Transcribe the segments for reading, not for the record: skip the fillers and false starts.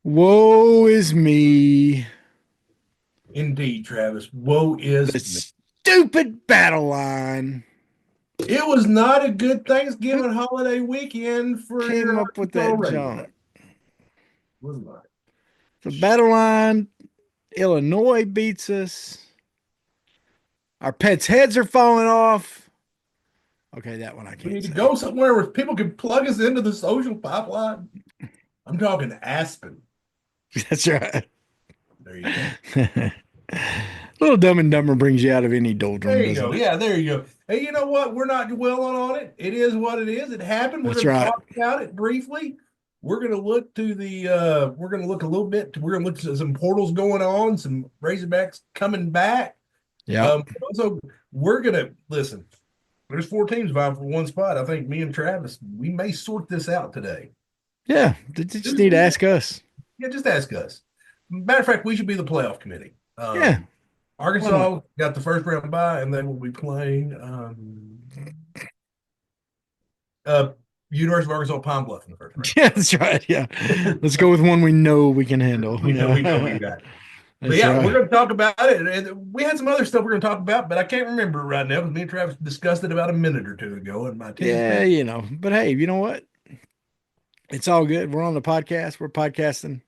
Woe is me. Indeed, Travis. Woe The is me. stupid battle line. It was not a good Who Thanksgiving holiday weekend for came your up with Arkansas that Razorback. junk? Was not. The battle line, Illinois beats us. Our pets' heads are falling off. Okay, that one I We can't need to say. go somewhere where people can plug us into the social pipeline. I'm talking Aspen. That's right. There you go. Little Dumb and Dumber brings you out of any doldrum, There you doesn't go. it? Yeah, there you go. Hey, you know what? We're not dwelling on it. It is what it is. It happened. We're That's going to right. talk about it briefly. We're going to look a little bit. We're going to look at some portals going on, some Razorbacks coming back. Yep. Also, we're going to listen. There's four teams vying for one spot. I think me and Travis, we may sort this out today. Yeah. They just Who's need to going to ask us. Yeah, just ask us. Matter of fact, we should be the playoff committee. Yeah. Why not? Arkansas got the first round bye, and they will be playing uh, University of Arkansas Pine Bluff in the first round. Yeah, that's right. Yeah. Let's go with one we know we can handle. We know we Yeah. got it. But That's yeah, we're right. going to talk about it. And we had some other stuff we're going to talk about, but I can't remember it right now because me and Travis discussed it about a minute or two ago, and my attention Yeah, span. but hey, you know what? It's all good. We're on the podcast. We're podcasting.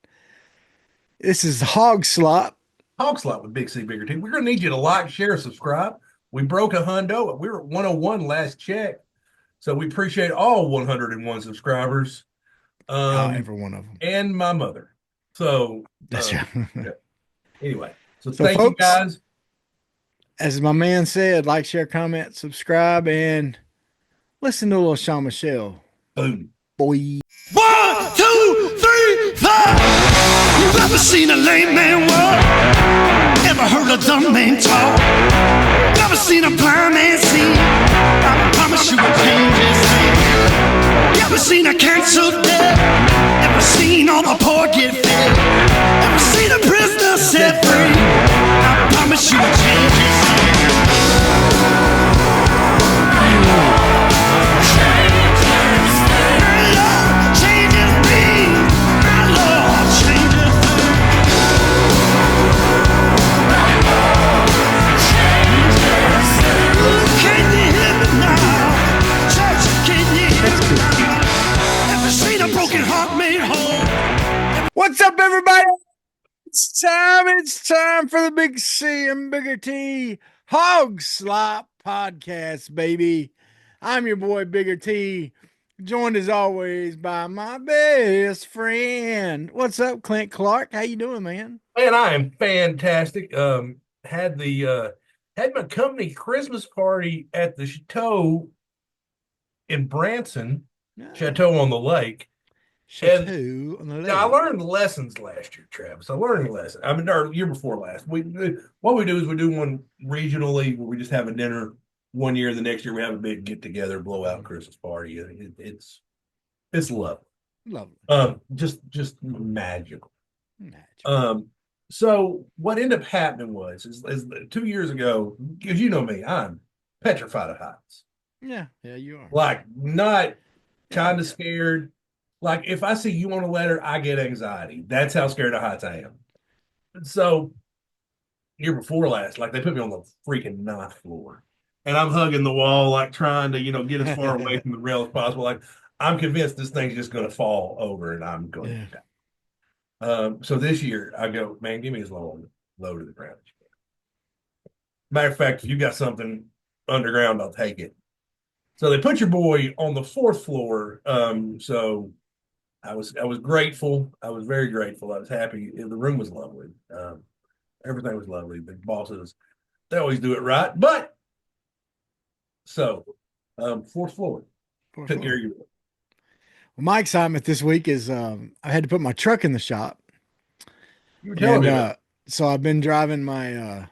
This is Hog Slop. Hawg Slop with Big C Bigger T. We're going to need you to like, share, subscribe. We broke a hundo. We were at 101 last check. So we appreciate all 101 subscribers, Every one of them. and my mother. So That's right. yeah. Anyway, so So, thank you folks, guys. as my man said, like, share, comment, subscribe, and listen to a little Sean Michelle. Boom. Boy. 1, 2, 3, 4. You ever seen a lame man walk? Ever heard a dumb man talk? Never seen a blind man see? I promise you a change is here. You ever seen a cancer dead? Ever seen all the poor get fed? Ever seen a prisoner set free? I promise you a change is here. Changes me, my Lord, changes me. Can you hear me now? Church, can you hear me now? Ever seen a broken heart made whole? What's up, everybody? It's time for the Big C and Bigger T Hog Slop podcast, baby. I'm your boy, Bigger T, joined as always by my best friend. What's up, Clint Clark? How you doing, man? Man, I am fantastic. Had my company Christmas party at the Chateau in Branson, Yeah. Chateau on the Lake. And Chateau on the I lake. learned lessons last year, Travis. I learned a lesson. I mean, or year before last. What we do is we do one regionally where we just have a dinner one year. The next year we have a big get together, blowout Christmas party. It's lovely. Lovely. Just magical. Magic. So what ended up happening is 2 years ago, because you know me, I'm petrified of heights. Yeah, you are. Like not Yeah, kind of yeah. scared. Like if I see you on a ladder, I get anxiety. That's how scared of heights I am. So year before last, like they put me on the freaking ninth floor. And I'm hugging the wall, like trying to, get as far away from the rail as possible. Like I'm convinced this thing's just gonna fall over and I'm going Yeah. to die. So this year I go, man, give me as low to the ground as you can. Matter of fact, if you got something underground, I'll take it. So they put your boy on the fourth floor. So I was grateful. I was very grateful. I was happy. The room was lovely. Everything was lovely. The bosses, they always do it right. But so fourth floor Poor took care floor. of you. Well, my excitement this week is I had to put my truck in the shop. You were telling And me about so I've been driving I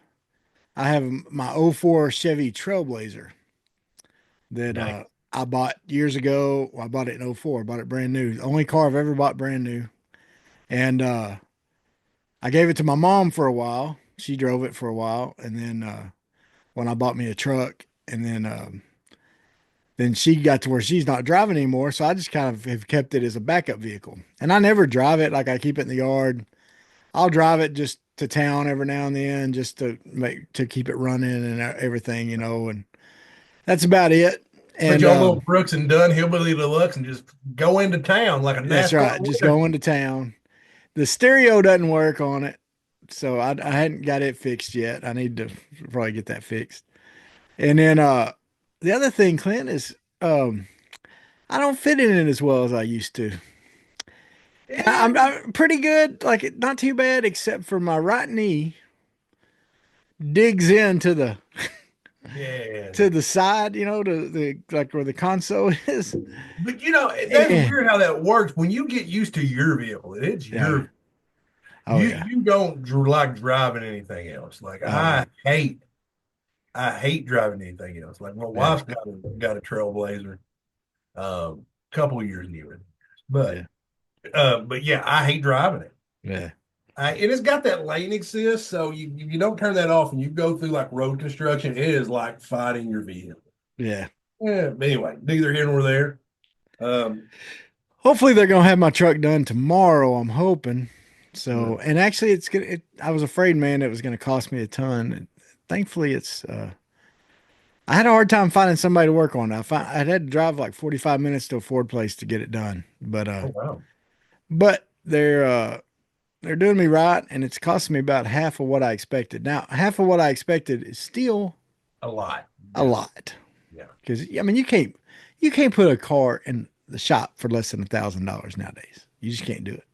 have my '04 Chevy Trailblazer that night. I bought years ago. Well, I bought it in '04. I bought it brand new. The only car I've ever bought brand new. And I gave it to my mom for a while. She drove it for a while. And then when I bought me a truck, and then then she got to where she's not driving anymore. So I just kind of have kept it as a backup vehicle. And I never drive it. Like I keep it in the yard. I'll drive it just to town every now and then just to keep it running and everything, and that's about it. Put And you on little Brooks and Dunn Hillbilly Deluxe and just go into town like a that's NASCAR right. Just winner. going to town. The stereo doesn't work on it. So I hadn't got it fixed yet. I need to probably get that fixed. And then the other thing, Clint, is I don't fit in it as well as I used to. Yeah, I'm pretty good, like not too bad, except for my right knee digs into the yeah. to the side, to the like where the console is. But that's And, weird how that works. When you get used to your vehicle, it's yeah. your Oh you yeah. you don't like driving anything else. Like Oh yeah. I hate driving anything else. Like my Yeah. wife's got a Trailblazer, couple of years newer, but Yeah. but yeah, I hate driving it. Yeah. And it's got that lane assist, so you don't turn that off and you go through like road construction. It is like fighting your vehicle. Yeah. Yeah, but anyway, neither here nor there. Um, Hopefully they're gonna have my truck done tomorrow. I'm hoping. yeah. So, and actually, it's gonna. I was afraid, man, it was gonna cost me a ton. And thankfully, it's. I had a hard time finding somebody to work on it. I had to drive like 45 minutes to a Ford place to get it done. But Oh wow, they're doing me right, and it's costing me about half of what I expected. Now, half of what I expected is still a lot. a Yeah, lot yeah. because I mean you can't put a car in the shop for less than $1,000 nowadays. You just can't do it.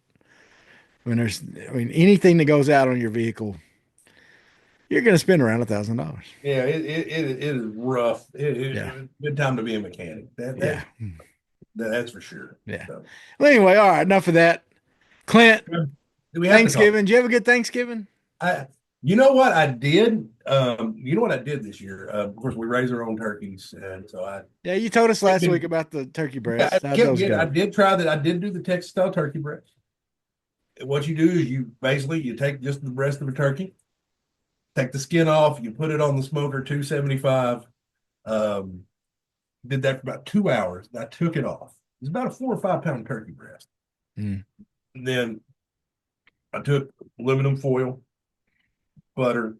Anything that goes out on your vehicle, you're going to spend around $1,000. Yeah, it is rough. It's Yeah, a good time to be a mechanic. yeah, That's for sure. yeah. So, Well, anyway, all right, enough of that. Clint, do we have to talk? Thanksgiving. Did you have a good Thanksgiving? I, you know what I did? You know what I did this year? Of course, we raise our own turkeys, and so Yeah, you told us last week I about the turkey I breast. How'd kept those getting. I go? did try that. I did do the Texas style turkey breast. What you do is you take just the breast of a turkey, take the skin off, you put it on the smoker 275. Um, did that for about 2 hours. And I took it off. It's about a 4 or 5 pound turkey breast. Mm, And then I took aluminum foil, butter,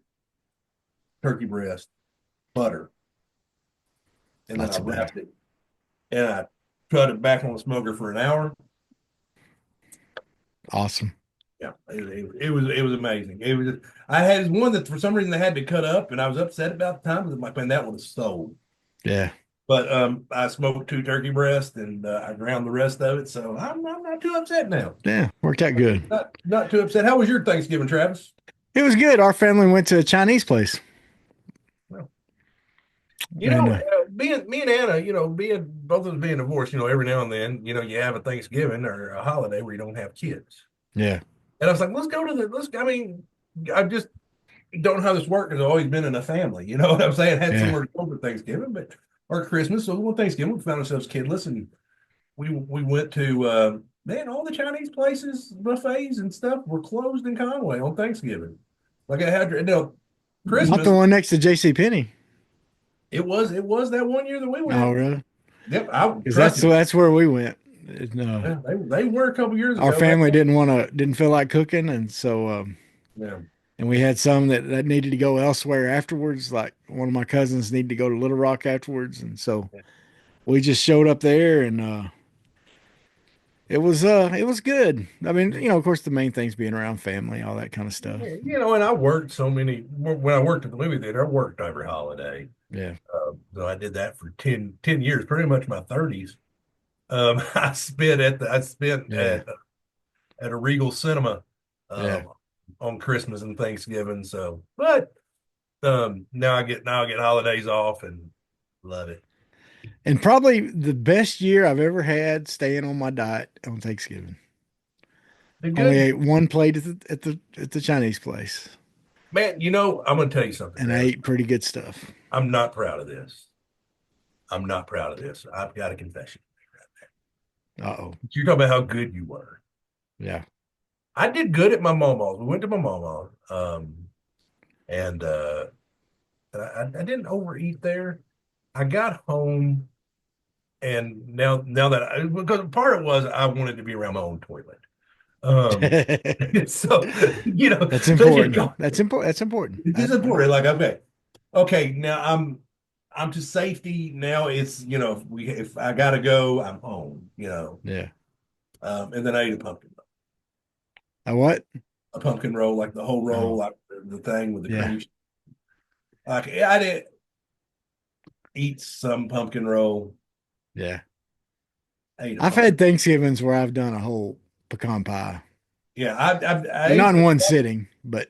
turkey breast, butter, and then lots I of butter. wrapped it and I cut it back on the smoker for an hour. Awesome. Yeah, it was amazing. It was I had one that for some reason they had to cut up, and I was upset about the time. I'm like, man, that would have sold. Yeah. But I smoked 2 turkey breasts and I ground the rest of it, so I'm not too upset now. Yeah. Worked out good. Not too upset. How was your Thanksgiving, Travis? It was good. Our family went to a Chinese place. Well, And being me and Anna, being both of us being divorced, every now and then, you have a Thanksgiving or a holiday where you don't have kids. yeah. And I was like, let's go to the let's. I mean, I just don't know how this works because I've always been in a family. You know what I'm saying? Had Yeah. somewhere to go for Thanksgiving, but or Christmas. So one Thanksgiving, we found ourselves kidless, and we went to man, all the Chinese places, buffets and stuff were closed in Conway on Thanksgiving. Like I had, Not the Christmas. one next to J.C. Penney. It was that one year that we Oh, went. really? Yep, I Because trust that's you. that's where we went. No, Yeah, they were a couple years our ago. They, family didn't feel like cooking, and so yeah, and we had some that needed to go elsewhere afterwards. Like one of my cousins needed to go to Little Rock afterwards, and so we just showed up there, and it was good. I mean, of course, the main thing's being around family, all that kind of stuff. yeah, and I worked so many when I worked at the movie theater. I worked every holiday. Yeah, So I did that for 10 years, pretty much my 30s. I spent yeah, at a Regal Cinema yeah. on Christmas and Thanksgiving. So, but now I get holidays off and love it. And probably the best year I've ever had staying on my diet on Thanksgiving. Been Only good, ate one plate at the Chinese place, man. I'm going to tell you something, and I Travis. ate pretty good stuff. I'm not proud of this. I'm not proud of this. I've got a confession. Uh-oh. You're talking about how good you were. Yeah. I did good at my mama's. We went to my mama, and I didn't overeat there. I got home And now that because part of it was I wanted to be around my own toilet. Um, so That's so it's just important. That's important. That's important. it's just important. Like, okay, now I'm to safety. Now it's if I gotta go, I'm home. Yeah. And then I ate A what? a pumpkin roll, like the whole roll, Oh, like the thing with the yeah. cream. Like I did eat some pumpkin roll. Yeah. I ate a I've pumpkin. had Thanksgivings where I've done a whole pecan pie. Yeah, I And not ate in one sitting, but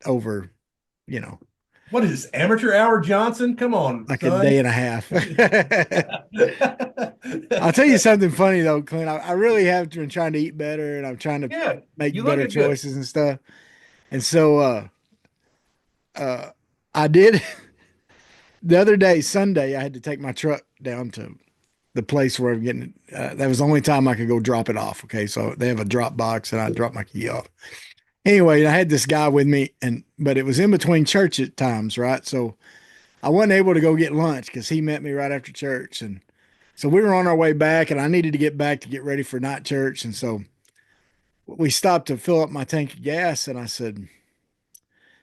over, you know, what is this, amateur hour Johnson? Come on, like a son. day and a half. I'll tell you something funny though, Clint. I really have been trying to eat better and I'm trying to Yeah, you make better looking good. choices and stuff. And so uh I did the other day, Sunday, I had to take my truck down to the place where I'm getting that was the only time I could go drop it off. Okay. So they have a drop box and I dropped my key off. Anyway, I had this guy with me but it was in between church at times, right? So I wasn't able to go get lunch because he met me right after church. And so we were on our way back and I needed to get back to get ready for night church. And so we stopped to fill up my tank of gas. And I said,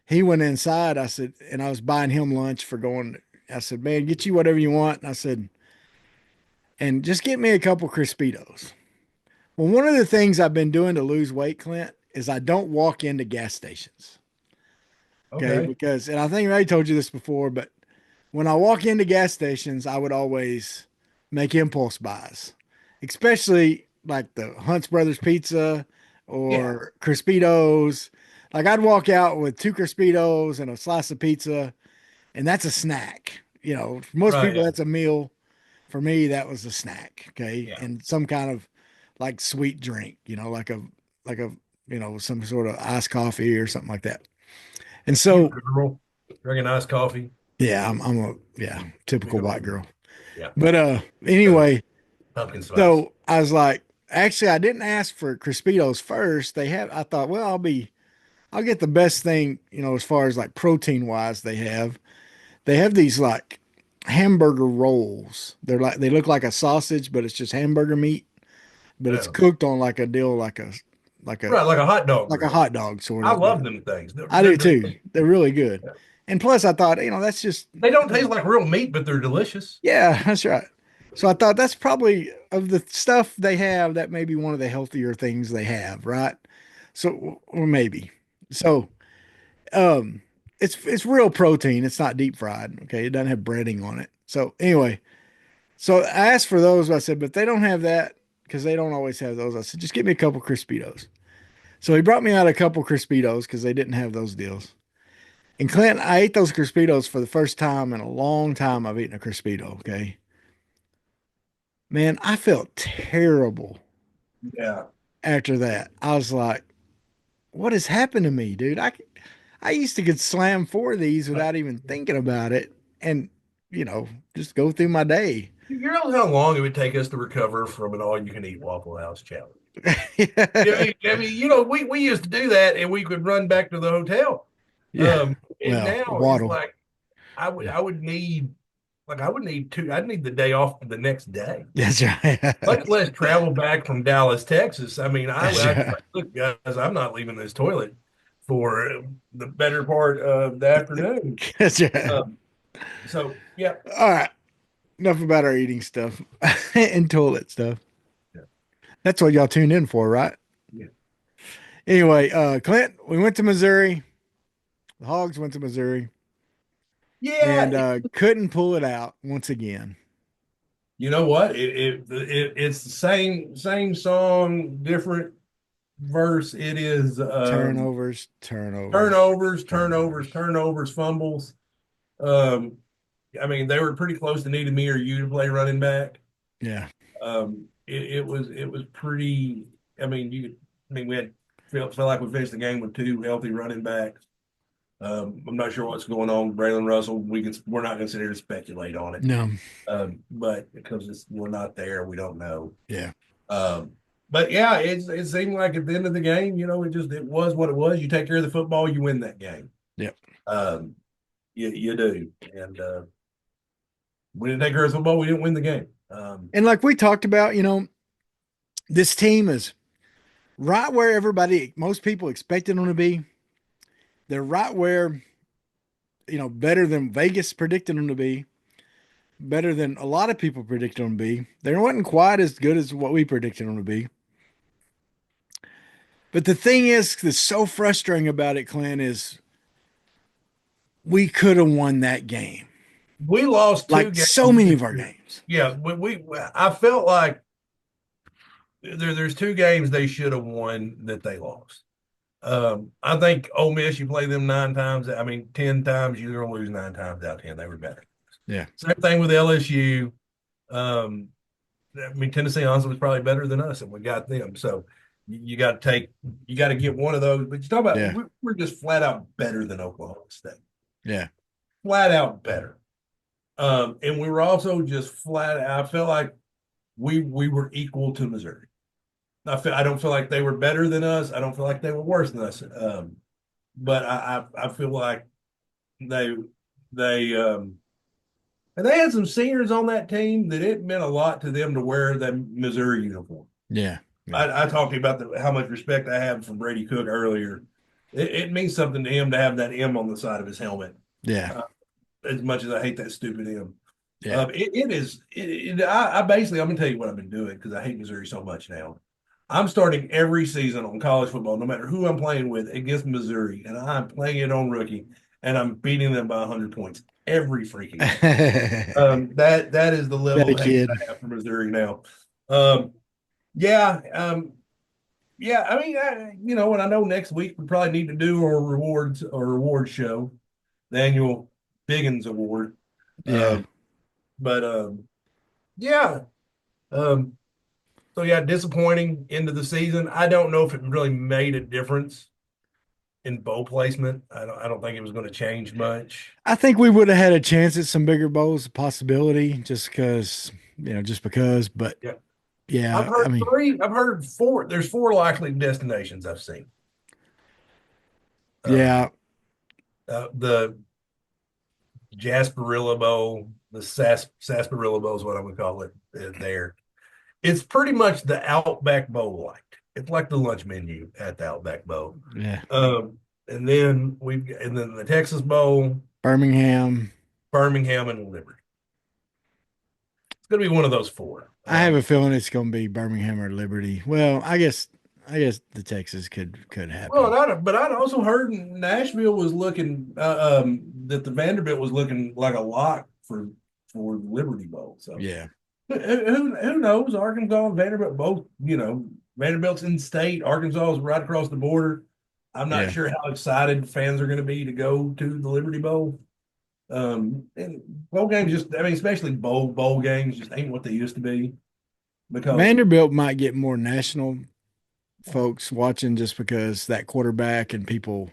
he went inside. I said, and I was buying him lunch for going. I said, man, get you whatever you want. And I said, and just get me a couple Crispitos. Well, one of the things I've been doing to lose weight, Clint, is I don't walk into gas stations. Okay. Okay. Because, and I think I told you this before, but when I walk into gas stations, I would always make impulse buys, especially like the Hunt's Brothers Pizza Yeah. or Crispitos. Like I'd walk out with two Crispitos and a slice of pizza, and that's a snack. For most Right. people, Yeah. that's a meal. For me, that was a snack. Okay. Yeah. And some kind of like sweet drink, like a, some sort of iced coffee or something like that. And You so, girl drinking iced coffee. yeah, I'm a, yeah, typical Drinking white all- girl. Yeah. But Uh, anyway, pumpkin spice. so I was like, actually, I didn't ask for Crispitos first. I thought, well, I'll get the best thing, as far as like protein wise. They have these like hamburger rolls. They look like a sausage, but it's just hamburger meat, but it's Yeah. cooked on like a deal, like a Right, like a hot dog like a grill. hot dog sort I of. But love them things. They're, I they're do too. delicious. They're really good. Yeah. And plus, I thought, that's just They don't taste like real meat, but they're delicious. yeah, that's right. So I thought that's probably of the stuff they have, that may be one of the healthier things they have, right? So or maybe. So um it's real protein. It's not deep fried. Okay. It doesn't have breading on it. So anyway, so I asked for those. I said, but they don't have that because they don't always have those. I said, just get me a couple Crispitos. So he brought me out a couple Crispitos because they didn't have those deals. And Clint, I ate those Crispitos for the first time in a long time. I've eaten a Crispito. Okay. Man, I felt terrible Yeah. after that. I was like, what has happened to me, dude? I used to get slam four of these without even thinking about it and, just go through my day. You know how long it would take us to recover from an all-you-can-eat Waffle House challenge? Yeah. We used to do that, and we could run back to the hotel. Yeah. And Well, now it's waddle. like I would Yeah. I would need I would need two. I'd need the day off the next day. That's right. Much less travel back from Dallas, Texas. I mean, That's I right. look, guys, I'm not leaving this toilet for the better part of the afternoon. That's right. Um, so yeah, All right. Enough about our eating stuff and toilet stuff. yeah, That's what y'all tuned in for, right? yeah. Anyway, Clint, we went to Missouri. The Hogs went to Missouri Yeah, and couldn't pull it out once again. you know what? It's the same song, different verse. It is Turnovers, turnovers, turnovers, fumbles. Um, I mean, they were pretty close to needing me or you to play running back. Yeah. It was pretty. I mean, we had felt like we finished the game with two healthy running backs. I'm not sure what's going on with Braylon Russell. We're not considered to speculate on it. No. But because we're not there, we don't know. Yeah. But yeah, it seemed like at the end of the game, it was what it was. You take care of the football, you win that game. Yep. You do, and We didn't take care of football. We didn't win the game. And like we talked about, this team is right where most people expected them to be. They're right where, better than Vegas predicted them to be, better than a lot of people predicted them to be. They wasn't quite as good as what we predicted them to be. But the thing is, that's so frustrating about it, Clint, is we could have won that game. We lost 2 Like games. so many of our games. Yeah, I felt like there's 2 games they should have won that they lost. I think Ole Miss, you play them 9 times. I mean, 10 times you're going to lose 9 times out of 10. They were better. Yeah. Same thing with LSU. I mean, Tennessee honestly was probably better than us, and we got them. So you got to get one of those. But you talk about we're just flat out better than Oklahoma State. Yeah. Flat out better. And we were also just flat out. I felt like we were equal to Missouri. I don't feel like they were better than us. I don't feel like they were worse than us. But I feel like they and they had some seniors on that team that it meant a lot to them to wear that Missouri uniform. Yeah. I talked to you about how much respect I have from Brady Cook earlier. It means something to him to have that M on the side of his helmet. Yeah. As much as I hate that stupid M. Yeah. It is. I basically, I'm going to tell you what I've been doing because I hate Missouri so much now. I'm starting every season on college football, no matter who I'm playing with, against Missouri, and I'm playing it on rookie, and I'm beating them by 100 points every freaking game. That is the level of hate I have for Missouri now. Yeah. I mean, and I know next week we probably need to do a reward show, the annual Biggins Award. Yeah. Yeah. So yeah, disappointing end of the season. I don't know if it really made a difference in bowl placement. I don't think it was going to change much. I think we would have had a chance at some bigger bowls, a possibility, just because, but yeah, I've heard 3, I've heard 4. There's 4 likely destinations I've seen. Yeah. The Jasperilla Bowl, the Sarsaparilla Bowl is what I would call it there. It's pretty much the Outback Bowl like. It's like the lunch menu at the Outback Bowl. Yeah. And then the Texas Bowl, Birmingham, and Liberty. It's going to be one of those 4. I have a feeling it's going to be Birmingham or Liberty. Well, I guess the Texas could happen. Well, but I'd also heard Nashville was looking that the Vanderbilt was looking like a lock for Liberty Bowl. So yeah. Who knows? Arkansas and Vanderbilt both, Vanderbilt's in state. Arkansas is right across the border. I'm not sure how excited fans are going to be to go to the Liberty Bowl. And bowl games especially bowl games just ain't what they used to be. Because Vanderbilt might get more national folks watching just because that quarterback and people,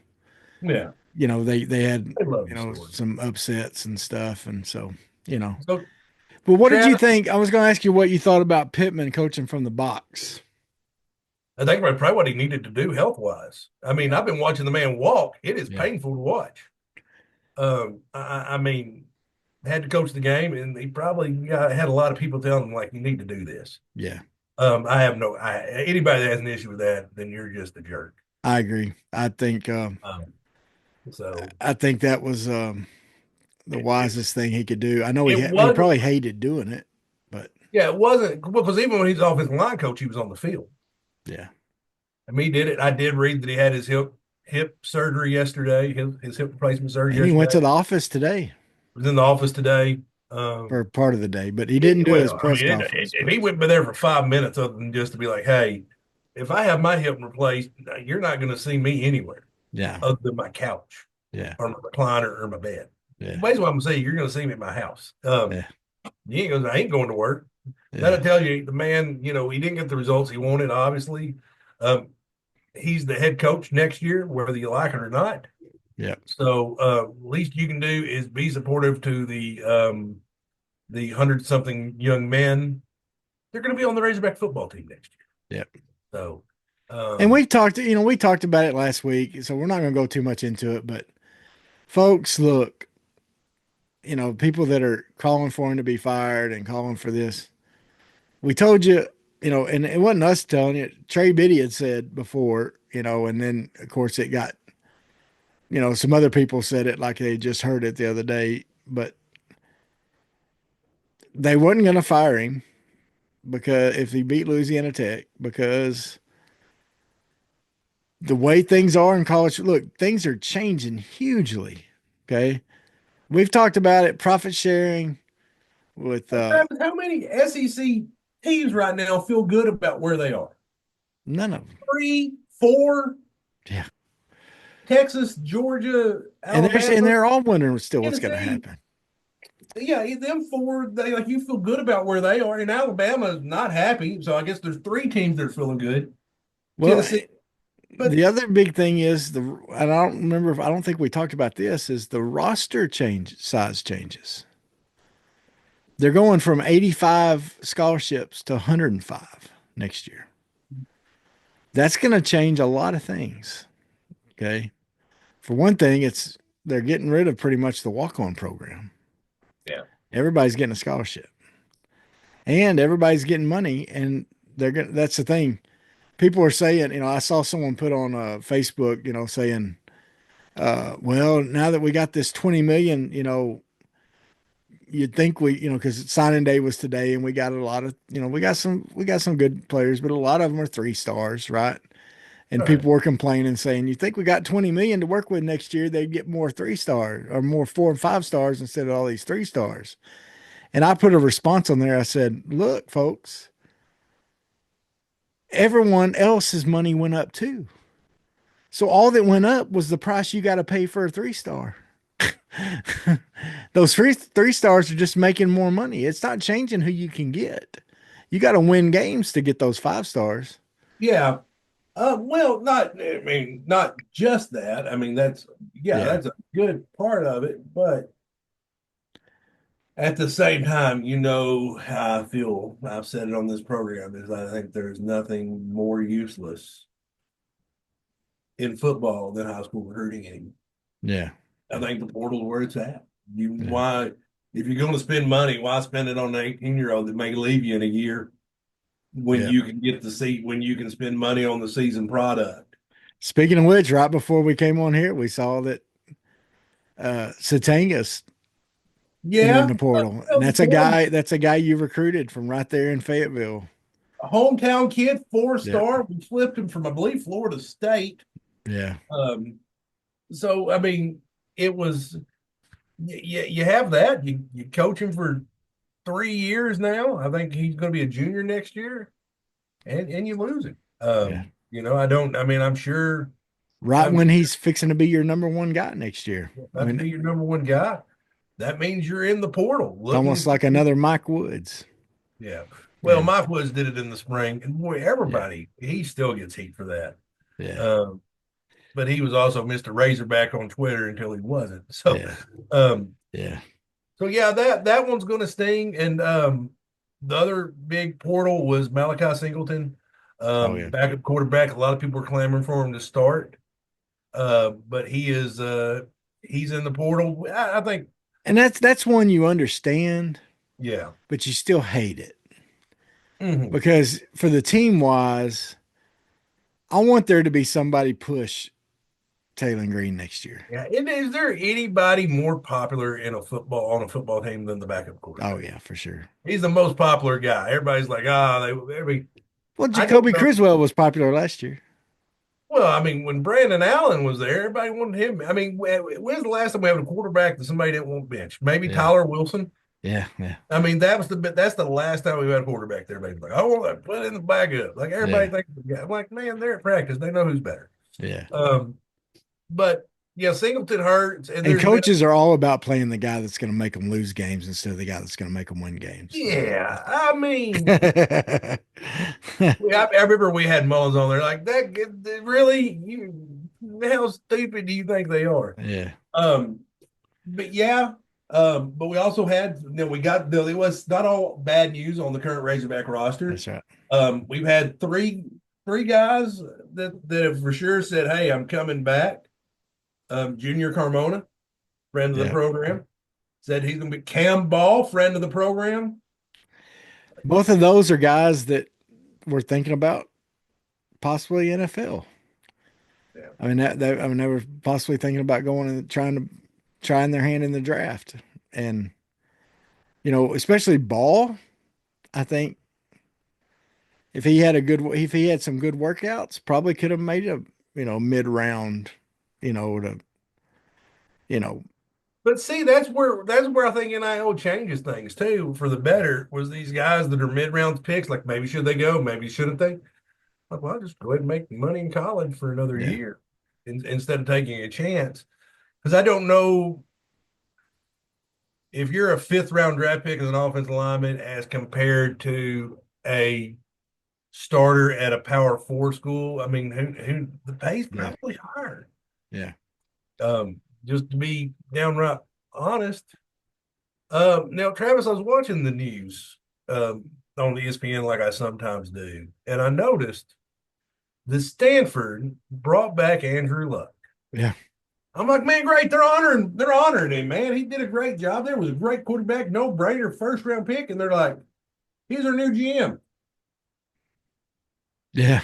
they had some upsets and stuff, and so. But what did you think? I was going to ask you what you thought about Pittman coaching from the box. I think probably what he needed to do health-wise. I mean, I've been watching the man walk. It is painful to watch. I mean, had to coach the game, and he probably had a lot of people telling him, like, you need to do this. Yeah. Anybody that has an issue with that, then you're just a jerk. I agree. I think I think that was the wisest thing he could do. I know he probably hated doing it, but it wasn't because even when he's offensive line coach, he was on the field. Yeah, I mean, he did it. I did read that he had his hip surgery yesterday, his hip replacement surgery. And he went to the office today. Was in the office today for part of the day, but he didn't do his press conference. If he went there for 5 minutes, other than just to be like, "Hey, if I have my hip replaced, you're not going to see me anywhere." Yeah, other than my couch. Yeah, or my recliner or my bed. Yeah, basically, what I'm going to say, you're going to see me at my house. I ain't going to work. Yeah. That'll tell you the man. He didn't get the results he wanted. Obviously, he's the head coach next year, whether you like it or not. Yeah. So least you can do is be supportive to the 100-something young men. They're going to be on the Razorback football team next year. Yep. So, and we talked about it last week, so we're not going to go too much into it. But folks, look, people that are calling for him to be fired and calling for this. We told you, and it wasn't us telling you. Trey Biddy had said before, and then of course it got, some other people said it like they just heard it the other day, but they wasn't going to fire him because if he beat Louisiana Tech, because the way things are in college, look, things are changing hugely. Okay. We've talked about it, profit sharing with Travis, how many SEC teams right now feel good about where they are? none of them. 3, 4. Yeah. Texas, Georgia, And Alabama, they're all wondering still what's going to Tennessee. happen. Yeah, them 4, they like you feel good about where they are. And Alabama's not happy. So I guess there's 3 teams that are feeling good. Well, Tennessee. But the other big thing is and I don't remember if I don't think we talked about this is the roster size changes. They're going from 85 scholarships to 105 next year. That's going to change a lot of things. Okay. For one thing, they're getting rid of pretty much the walk-on program. yeah. Everybody's getting a scholarship. And everybody's getting money and that's the thing. People are saying, I saw someone put on Facebook, saying, well, now that we got this 20 million, you'd think because signing day was today and we got a lot of, we got some good players, but a lot of them are 3 stars, right? And Right. people were complaining, saying, you think we got 20 million to work with next year, they'd get more 3 stars or more 4 and 5 stars instead of all these 3 stars. And I put a response on there. I said, look, folks, everyone else's money went up too. So all that went up was the price you got to pay for a 3 star. Those three stars are just making more money. It's not changing who you can get. You got to win games to get those 5 stars. Yeah. Well, not just that. I mean, that's Yeah. a good part of it, but at the same time, how I feel. I've said it on this program is I think there's nothing more useless in football than high school recruiting anymore. Yeah. I think the portal's where it's at. Yeah. Why if you're going to spend money, why spend it on an 18-year-old that may leave you in a year when Yeah. you can get the seat when you can spend money on the season product? Speaking of which, right before we came on here, we saw that Satangas entered Yeah, the portal. And well, that's a guy you recruited from right there in Fayetteville. a hometown kid, four Yeah. star. We flipped him from, I believe, Florida State. Yeah. So I mean, it was you have that. You coach him for 3 years now. I think he's going to be a junior next year, and you lose him. Yeah. I don't. I mean, I'm sure. Right when he's fixing to be your number one guy next year. About to be your number one guy. That means you're in the portal. It's almost like another Mike Woods. Yeah. Well, Yeah. Mike Woods did it in the spring, and boy, everybody he still gets heat for that. Yeah. But he was also Mr. Razorback on Twitter until he wasn't. So, Yeah. Yeah. So yeah, that one's going to sting. And the other big portal was Malachi Singleton, Yeah. backup quarterback. A lot of people were clamoring for him to start, but he's in the portal. I think, And that's one you understand, yeah, but you still hate it mm-hmm. because for the team wise, I want there to be somebody push Taylor Green next year. Yeah. And is there anybody more popular on a football team than the backup quarterback? Oh yeah, for sure. He's the most popular guy. Everybody's like, Well, Jacoby Criswell was popular last year. Well, I mean, when Brandon Allen was there, everybody wanted him. I mean, when's the last time we had a quarterback that somebody didn't want bench? Maybe Tyler Wilson. Yeah, yeah. I mean, that's the last time we had a quarterback there. Everybody's like, I want to put in the backup. Like everybody thinks, I'm like, man, they're at practice. They know who's better. Yeah. But yeah, Singleton hurts, and coaches are all about playing the guy that's going to make them lose games instead of the guy that's going to make them win games. Yeah, I mean, I remember we had Mullins on there like that. Really, how stupid do you think they are? Yeah. But yeah. But we also had, it was not all bad news on the current Razorback roster. That's right. We've had three guys that have for sure said, "Hey, I'm coming back." Junior Carmona, friend of the program. said he's going to be Cam Ball, friend of the program. Both of those are guys that we're thinking about possibly NFL. Yeah. I mean, I mean, they were possibly thinking about going and trying their hand in the draft. And, especially Ball, I think if he had some good workouts, probably could have made a, mid round, to, you know, But see, that's where I think NIL changes things too for the better. Was these guys that are mid round picks, like maybe should they go, maybe shouldn't they? Like, well, I'll just go ahead and make money in college for another yeah, year instead of taking a chance. Because I don't know if you're a fifth round draft pick as an offensive lineman as compared to a starter at a Power Four school. I mean, who the pay's yeah, probably higher. yeah. Just to be downright honest. Now, Travis, I was watching the news on ESPN like I sometimes do, and I noticed that Stanford brought back Andrew Luck. Yeah. I'm like, man, great. They're honoring him, man. He did a great job. There was a great quarterback, no brainer, first round pick, and they're like, he's our new GM. Yeah.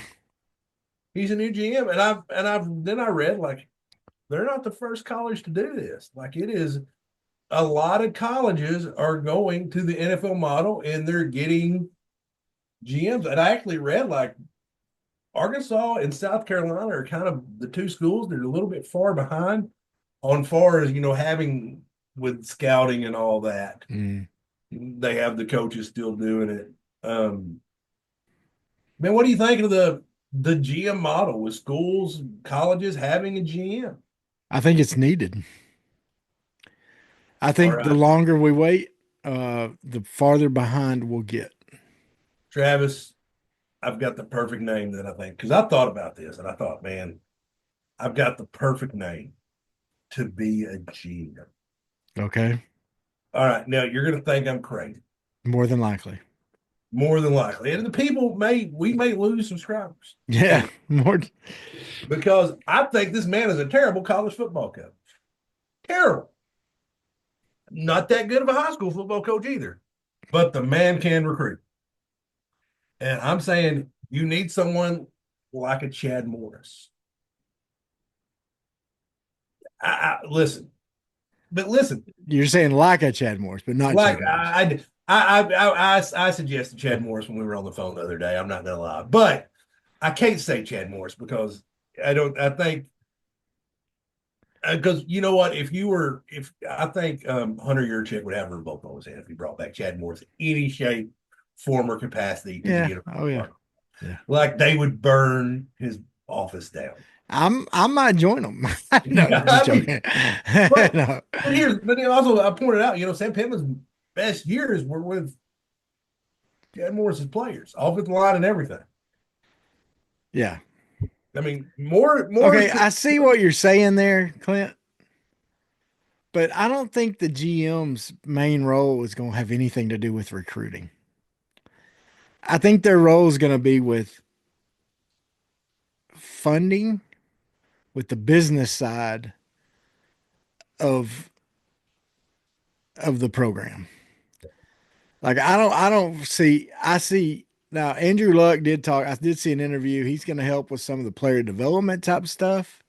He's a new GM, and I read like they're not the first college to do this. Like it is a lot of colleges are going to the NFL model and they're getting GMs. And I actually read like Arkansas and South Carolina are kind of the two schools that are a little bit far behind on far as having with scouting and all that. Mm. They have the coaches still doing it. Man, what do you think of the GM model with schools, colleges having a GM? I think it's needed. I All think the right, longer we wait, the farther behind we'll get. Travis, I've got the perfect name that I think, because I thought about this and I thought, man, I've got the perfect name to be a GM. Okay. All right, now you're going to think I'm crazy, More than likely. more than likely, and we may lose subscribers Yeah. More. because I think this man is a terrible college football coach. Terrible. Not that good of a high school football coach either, but the man can recruit. And I'm saying you need someone like a Chad Morris. Listen, but listen, You're saying like a Chad Morris, but not like Chad Morris. I suggested Chad Morris when we were on the phone the other day. I'm not gonna lie, but I can't say Chad Morris because I don't. I think because you know what? If I think Hunter Yurchek would have a revolt on his head if he brought back Chad Morris in any shape, form, or capacity to Yeah. get Oh yeah. Yeah. like they would burn his office down. I might join them. No, just I mean, joking. but No. but also I pointed out, Sam Pittman's best years were with Chad Morris's players, offensive line and everything. Yeah. I mean, more Okay, I see what you're saying there, Clint, but I don't think the GM's main role is going to have anything to do with recruiting. I think their role is going to be with funding, with the business side of the program. Like I see now Andrew Luck did talk. I did see an interview. He's going to help with some of the player development type stuff.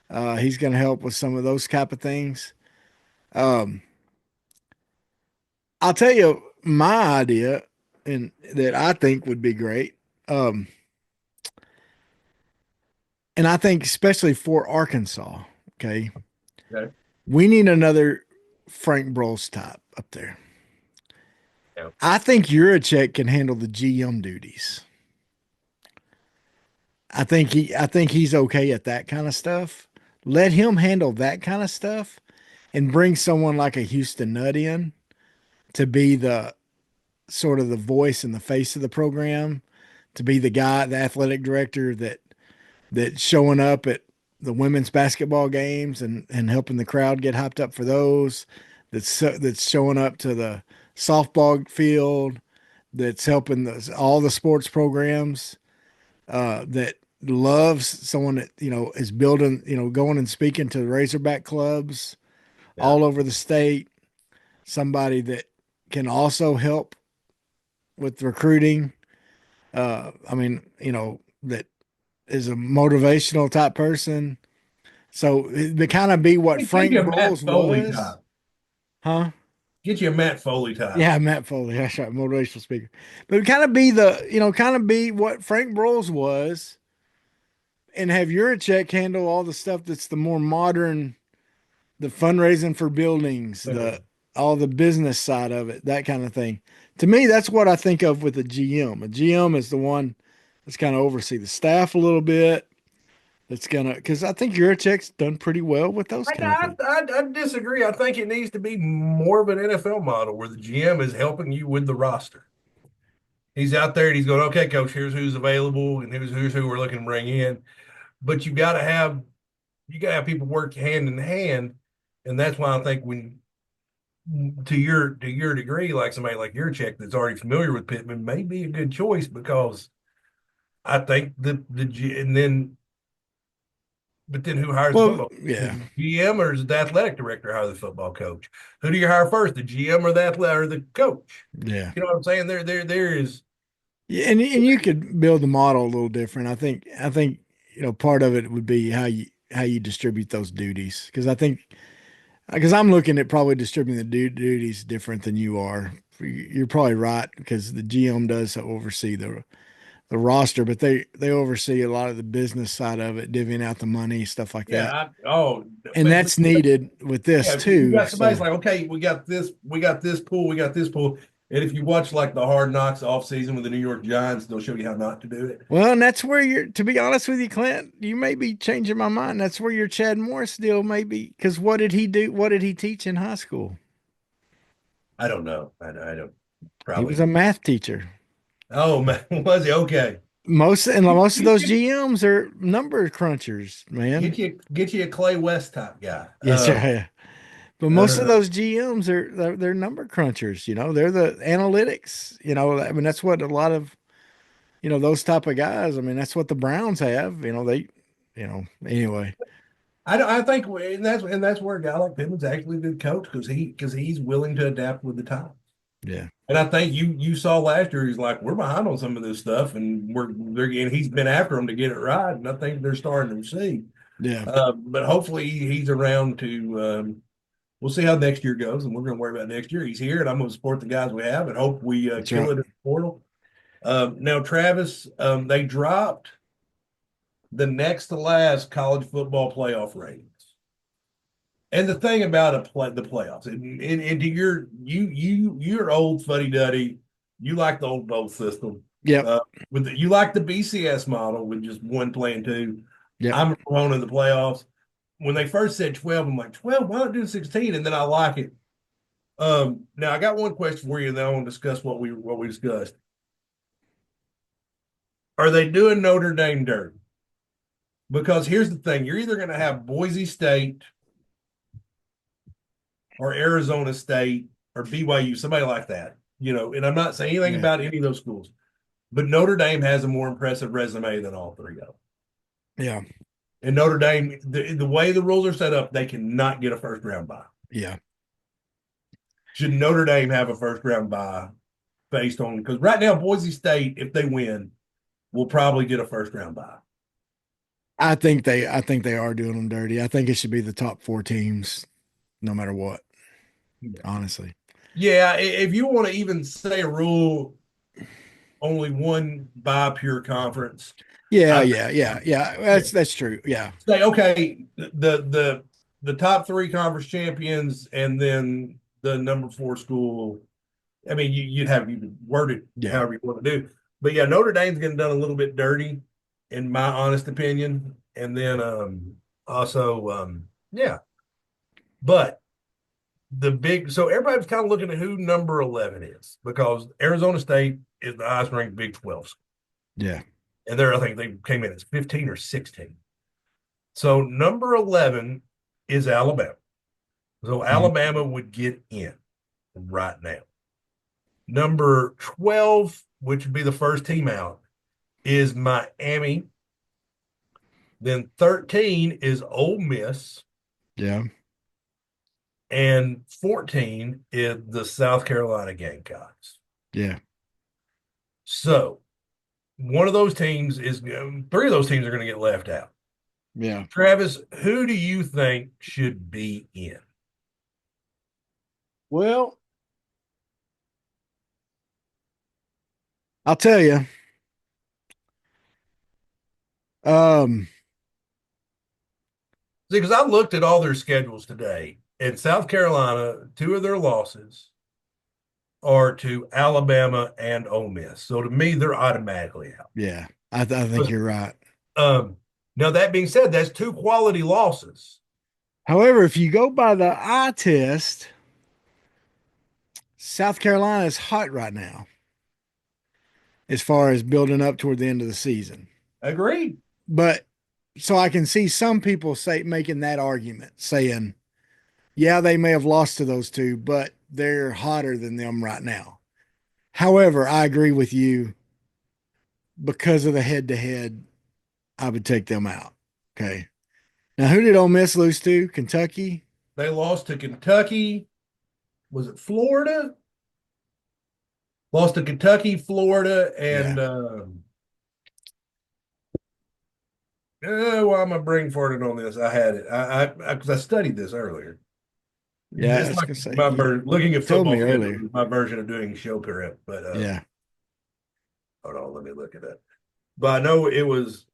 He's going to help with some of those type of things. Um, I'll tell you my idea and that I think would be great. Um, and I think especially for Arkansas, okay, okay. we need another Frank Broles type up there. Yeah. I think Juracek can handle the GM duties. I think he's okay at that kind of stuff. Let him handle that kind of stuff and bring someone like a Houston Nutt in to be the sort of the voice and the face of the program, to be the guy, the athletic director that's showing up at the women's basketball games and helping the crowd get hyped up for those. That's showing up to the softball field. That's helping all the sports programs. That loves someone that is building, going and speaking to Razorback clubs Yeah. all over the state. somebody that can also help with recruiting. I mean, that is a motivational type person. So to kind of be what Get you Frank a Matt Broyles Foley was, type. huh? Get you a Matt Foley type. Yeah, Matt Foley. That's right, motivational speaker. But kind of be kind of be what Frank Broyles was, and have Yurachek handle all the stuff that's the more modern, the fundraising for buildings, So, the all the business side of it, that kind of thing. To me, that's what I think of with a GM. A GM is the one that's kind of oversee the staff a little bit. That's gonna because I think Yurachek's done pretty well with those kind of things. I disagree. I think it needs to be more of an NFL model where the GM is helping you with the roster. He's out there and he's going, okay, coach, here's who's available and here's who we're looking to bring in. But you gotta have people work hand in hand. And that's why I think when to your degree, like somebody like your check that's already familiar with Pittman may be a good choice because I think and then but then who hires the Well, football? Does yeah, the GM or does the athletic director hire the football coach? Who do you hire first, the GM or the athletic or the coach? yeah. You know what I'm saying? There is Yeah, and you could build the model a little different. I think part of it would be how you distribute those duties because I think because I'm looking at probably distributing the duties different than you are. You're probably right because the GM does oversee the roster, but they oversee a lot of the business side of it, divvying out the money, stuff like that, and but that's needed with this yeah, you too. got somebody's So like, okay, we got this pool, we got this pool. And if you watch like the Hard Knocks off season with the New York Giants, they'll show you how not to do it. well, and that's where you're, to be honest with you, Clint, you may be changing my mind. That's where your Chad Morris deal may be. Because what did he do? What did he teach in high school? I don't know. I don't He was probably. a math teacher. Oh man, was he okay? Most of Get those you GMs are number crunchers, man. get you a Clay West type guy. Yes, sir. Yeah. But most of Uh, those GMs they're number crunchers. They're the analytics. I mean, that's what a lot of those type of guys. I mean, that's what the Browns have. Anyway. I think, and that's where a guy like Pittman's actually a good coach because he's willing to adapt with the time. Yeah. And I think you saw last year he's like we're behind on some of this stuff, and and he's been after them to get it right, and I think they're starting to see. Yeah. But hopefully he's around to. We'll see how next year goes, and we're going to worry about next year. He's here, and I'm going to support the guys we have, and hope we That's kill right. it in the portal. Now, Travis, they dropped the next to last college football playoff ratings. And the thing about the playoffs, and to you're old fuddy duddy, you like the old bowl system. Yep. You like the BCS model with just one playing two. Yep. I'm a proponent of the playoffs. When they first said 12, I'm like 12. Why not do 16? And then I like it. Now I got one question for you, and then I want to discuss what we discussed. Are they doing Notre Dame dirt? Because here's the thing: you're either going to have Boise State or Arizona State or BYU, somebody like that. And I'm not saying anything Yeah. about any of those schools, but Notre Dame has a more impressive resume than all three of them. Yeah. And Notre Dame, the way the rules are set up, they cannot get a first round bye. Yeah. Should Notre Dame have a first round bye based on because right now Boise State, if they win, will probably get a first round bye. I think they are doing them dirty. I think it should be the top four teams, no matter what. Honestly. Yeah, if you want to even say a rule, only one bye pure conference. Yeah, I yeah, yeah, yeah. That's true. Yeah. say okay, the top three conference champions, and then the number four school. I mean, you can word it Yeah. however you want to do, but yeah, Notre Dame's getting done a little bit dirty, in my honest opinion. And then also yeah, but the big so everybody's kind of looking at who number 11 is because Arizona State is the highest ranked Big 12, Yeah. and I think they came in as 15 or 16. So number 11 is Alabama. So Alabama would get in right now. Number 12, which would be the first team out, is Miami. Then 13 is Ole Miss. Yeah. and 14 is the South Carolina Gamecocks. Yeah. So one of those teams is three of those teams are going to get left out. Yeah. Travis, who do you think should be in? Well, I'll tell you. Um, See, because I looked at all their schedules today, and South Carolina, two of their losses are to Alabama and Ole Miss. So to me, they're automatically out. yeah, I think you're right. Um, Now that being said, that's two quality losses. However, if you go by the eye test, South Carolina is hot right now as far as building up toward the end of the season. Agreed. But so I can see some people say making that argument, saying, yeah, they may have lost to those two, but they're hotter than them right now. However, I agree with you because of the head to head, I would take them out. Okay. Now, who did Ole Miss lose to? Kentucky? They lost to Kentucky. Was it Florida? Lost to Kentucky, Florida, and why am I brain farting on this? I had it. Because I studied this earlier. Yeah, It's like my looking at told football me earlier. my version of doing show prep. But yeah, hold on, let me look at it. But I know it was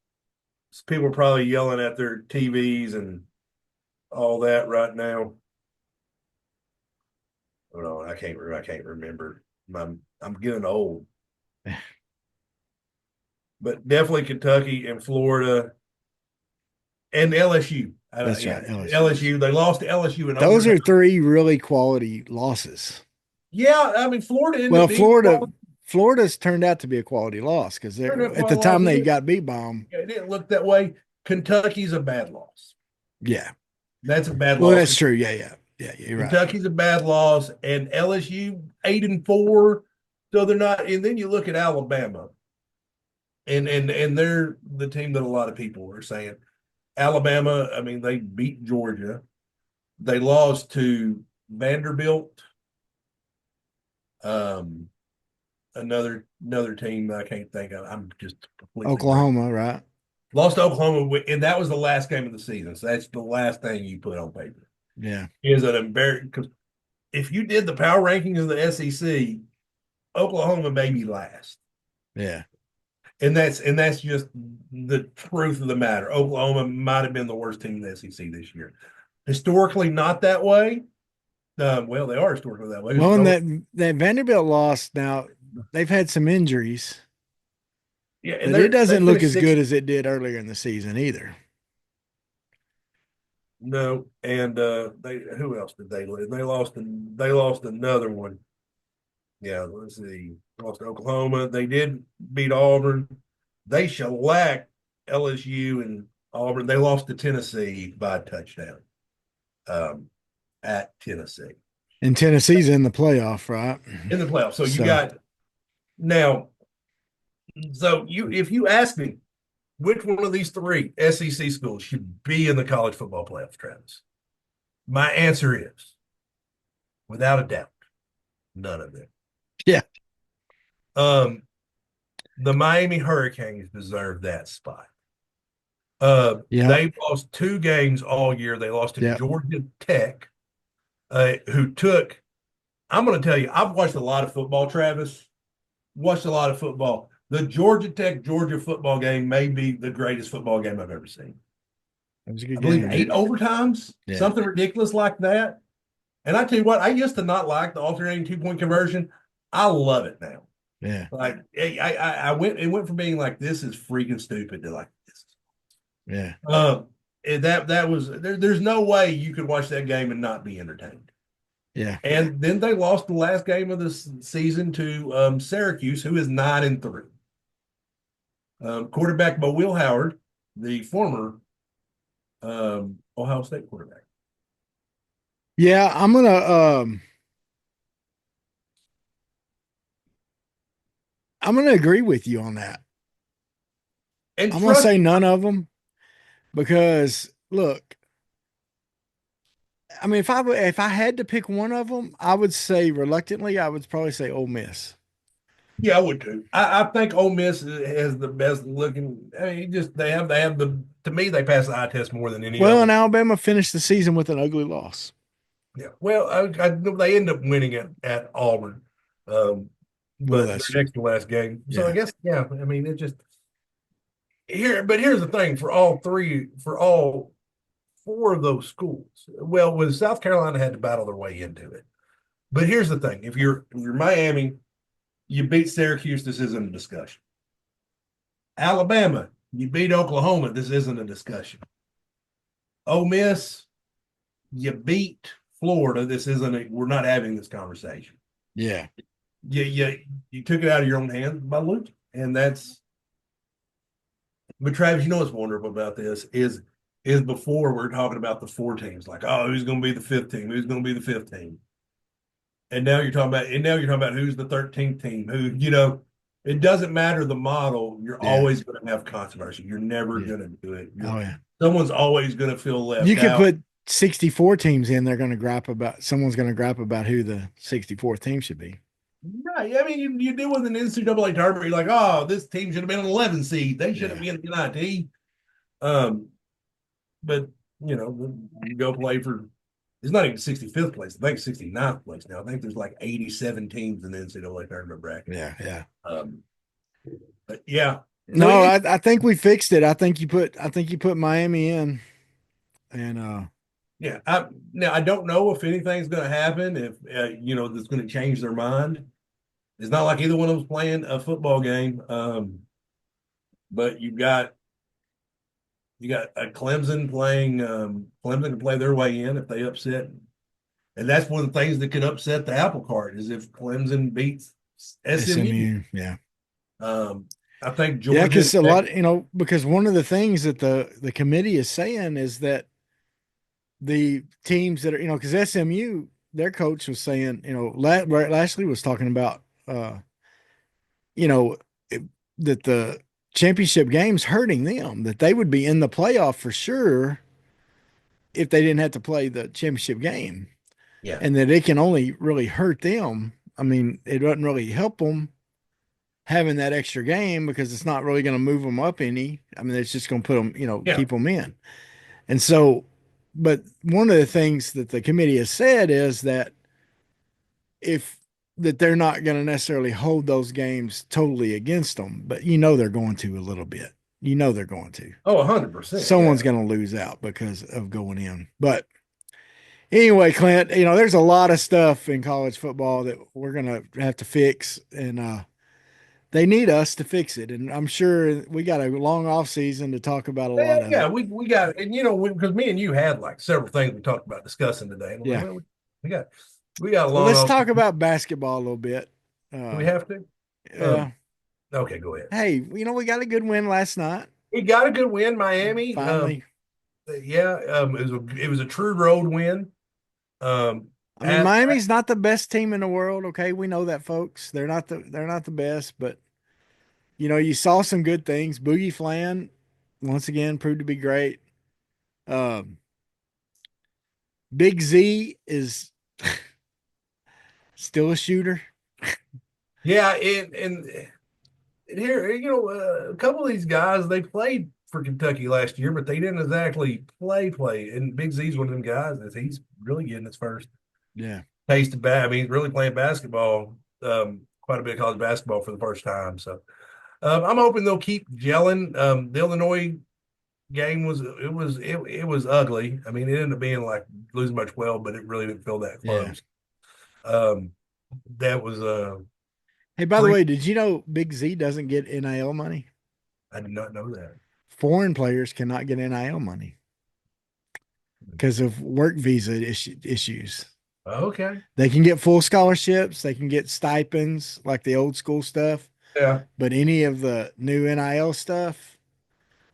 people are probably yelling at their TVs and all that right now. Hold on, I can't remember. I'm getting old. But definitely Kentucky and Florida and LSU. That's right. LSU. They lost to LSU. And those are three really quality losses. Yeah, I mean Florida. Well, Florida's turned out to be a quality loss because at the time they got beat by them. It didn't look that way. Kentucky's a bad loss. Yeah, that's a bad loss. Well, that's true. Yeah. You're right. Kentucky's a bad loss, and LSU 8-4. So they're not. And then you look at Alabama, and they're the team that a lot of people are saying. Alabama, I mean, they beat Georgia. They lost to Vanderbilt. Another team that I can't think of. I'm just completely Oklahoma, right? Lost to Oklahoma, and that was the last game of the season. So that's the last thing you put on paper. Yeah, is an embarrassment because if you did the power rankings of the SEC, Oklahoma may be last. Yeah. And that's just the truth of the matter. Oklahoma might have been the worst team in the SEC this year. Historically, not that way. Well, they are historically that way. Well, and that Vanderbilt loss, now they've had some injuries. Yeah, and it doesn't look as good as it did earlier in the season either. No, and who else did they lose? They lost another one. Yeah, let's see. Lost to Oklahoma. They did beat Auburn. They shellacked LSU and Auburn. They lost to Tennessee by a touchdown at Tennessee. And Tennessee's in the playoff, right? In the playoff. So you got now. So if you ask me which one of these three SEC schools should be in the college football playoffs, Travis, my answer is, without a doubt, none of them. Yeah. The Miami Hurricanes deserve that spot. They lost 2 games all year. They lost to Georgia Tech, who took, I'm going to tell you, I've watched a lot of football, Travis. Watched a lot of football. The Georgia Tech Georgia football game may be the greatest football game I've ever seen. It was a good I believe game. 8 overtimes, something ridiculous like that. And I tell you what, I used to not like the alternating 2-point conversion. I love it now. Yeah. Like I went from being like, this is freaking stupid to like this. Yeah. And that was there's no way you could watch that game and not be entertained. Yeah. And then they lost the last game of the season to Syracuse, who is 9-3. Quarterback by Will Howard, the former Ohio State quarterback. Yeah, I'm gonna agree with you on that. And I'm gonna say none of them because look, I mean, if I had to pick one of them, I would say reluctantly, I would probably say Ole Miss. Yeah, I would too. I think Ole Miss has the best looking. I mean, just they have the to me they pass the eye test more than any of Well, and them. Alabama finished the season with an ugly loss. Yeah. Well, they end up winning at Auburn, Well, but their that's next to last game. So I yeah, guess yeah. I mean, it just here. But here's the thing: for all four of those schools, well, with South Carolina had to battle their way into it. But here's the thing: if you're Miami, you beat Syracuse. This isn't a discussion. Alabama, you beat Oklahoma. This isn't a discussion. Ole Miss, you beat Florida. This isn't a, we're not having this conversation. yeah. You took it out of your own hands by losing. And that's but Travis, you know what's wonderful about this is before we're talking about the four teams, like, oh, who's gonna be the fifth team? Who's gonna be the fifth team? And now you're talking about who's the 13th team, who, it doesn't matter the model, you're Yeah. always gonna have controversy. You're never Yeah. gonna do it. Oh yeah. Someone's always gonna feel You left could out. put 64 teams in, they're going to gripe about someone's going to gripe about who the 64th team should be. Right. I mean, you do with an NCAA tournament, you're like, oh, this team should have been an 11 seed. They shouldn't Yeah. be in the NIT. Um, but you go play for it's not even 65th place. I think it's 69th place now. I think there's like 87 teams in the NCAA tournament bracket. Yeah. Yeah. But yeah. No, I think we fixed it. I think you put Miami in and Yeah. Now I don't know if anything's going to happen, if that's going to change their mind. It's not like either one of them's playing a football game. But you got a Clemson playing. Clemson can play their way in if they upset, and that's one of the things that could upset the apple cart is if Clemson beats SMU. SMU. Yeah. Um, I think Yeah, Georgia. because because one of the things that the committee is saying is that the teams that are, because SMU, their coach was saying, Lashley was talking about, you know, it, that the championship game's hurting them, that they would be in the playoff for sure if they didn't have to play the championship game, Yeah. and that it can only really hurt them. I mean, it doesn't really help them having that extra game because it's not really going to move them up any. I mean, it's just going to put them, Yeah. keep them in. And so, but one of the things that the committee has said is that if that they're not going to necessarily hold those games totally against them, but they're going to a little bit. They're going to. Oh, 100%. Someone's Yeah. going to lose out because of going in. But anyway, Clint, there's a lot of stuff in college football that we're going to have to fix, and they need us to fix it. And I'm sure we got a long off season to talk about a lot of Yeah, it. we got, and because me and you had like several things we talked about discussing today. And Yeah. we got we got a Well, long let's off. talk about basketball a little bit. Do we have to? Yeah. Okay, go ahead. Hey, we got a good win last night. We got a good win, Miami. Finally. It was a true road win. I mean, Miami's not the best team in the world. Okay, we know that, folks. They're not the best, but you saw some good things. Boogie Flan once again proved to be great. Um, Big Z is still a shooter. Yeah, and here, a couple of these guys, they played for Kentucky last year, but they didn't exactly play. And Big Z's one of them guys that he's really getting his first Yeah. taste of I mean, he's really playing basketball, quite a bit of college basketball for the first time. So I'm hoping they'll keep gelling. The Illinois game was ugly. I mean, it ended up being like losing by 12, but it really didn't feel that close. That was Hey, by the way, did you know Big Z doesn't get NIL money? I did not know that. Foreign players cannot get NIL money because of work visa issues. Okay. They can get full scholarships, they can get stipends like the old school stuff, Yeah. but any of the new NIL stuff,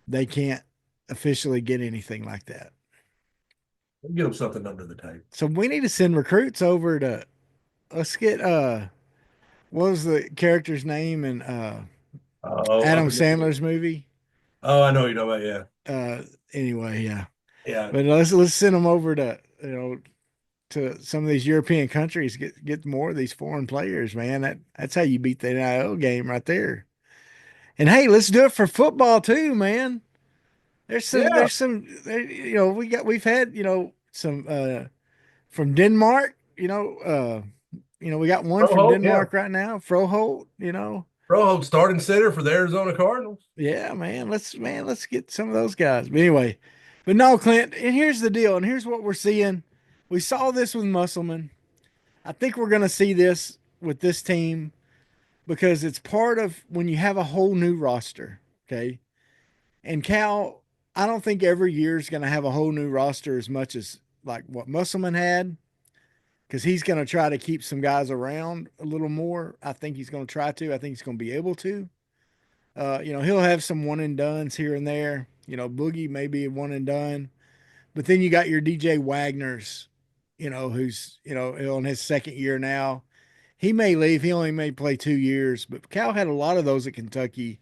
they can't officially get anything like that. Get them something under the table. So we need to send recruits over to let's get what was the character's name in Adam Sandler's movie? Oh, I know what you're talking about. Yeah. Anyway, yeah. Yeah. But let's send them over to to some of these European countries, get more of these foreign players, man. That's how you beat the NIL game right there. And hey, let's do it for football too, man. Yeah. We've had, some from Denmark, we got one from Pro yeah. Denmark right now, Froholt, Pro starting center for the Arizona Cardinals. Yeah, man, let's get some of those guys. But anyway, but no, Clint, and here's the deal, and here's what we're seeing. We saw this with Musselman. I think we're gonna see this with this team because it's part of when you have a whole new roster. Okay. And Cal, I don't think every year is gonna have a whole new roster as much as like what Musselman had, because he's gonna try to keep some guys around a little more. I think he's gonna try to. I think he's gonna be able to. He'll have some one and dones here and there. Boogie may be one and done, but then you got your DJ Wagner's, who's on his second year now. He may leave. He only may play 2 years, but Cal had a lot of those at Kentucky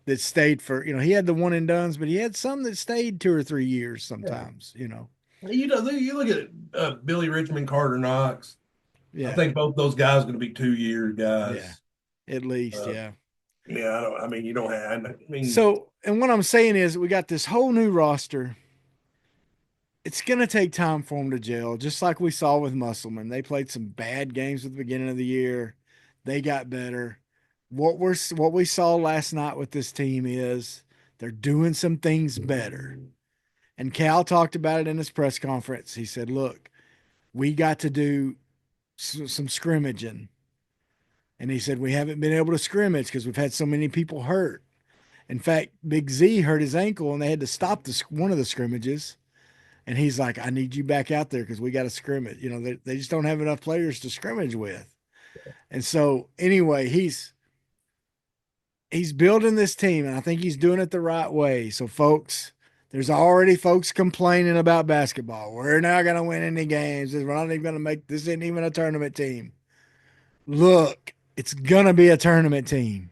that stayed for. He had the one and dones, but he had some that stayed 2 or 3 years Yeah. sometimes. You look at Billy Richmond, Carter Knox. I Yeah, think both those guys are going to be 2 year yeah, guys. at least, Uh, yeah. yeah, I mean, you don't have. I mean, So, and what I'm saying is, we got this whole new roster. It's going to take time for them to gel, just like we saw with Musselman. They played some bad games at the beginning of the year. They got better. What we saw last night with this team is they're doing some things better. And Cal talked about it in his press conference. He said, "Look, we got to do some scrimmaging." And he said, "We haven't been able to scrimmage because we've had so many people hurt. In fact, Big Z hurt his ankle and they had to stop one of the scrimmages. And he's like, I need you back out there because we got to scrimmage. They just don't have enough players to scrimmage with. And so anyway, he's building this team, and I think he's doing it the right way. So folks, there's already folks complaining about basketball. We're not going to win any games. We're not even going to make this isn't even a tournament team. Look, it's going to be a tournament team.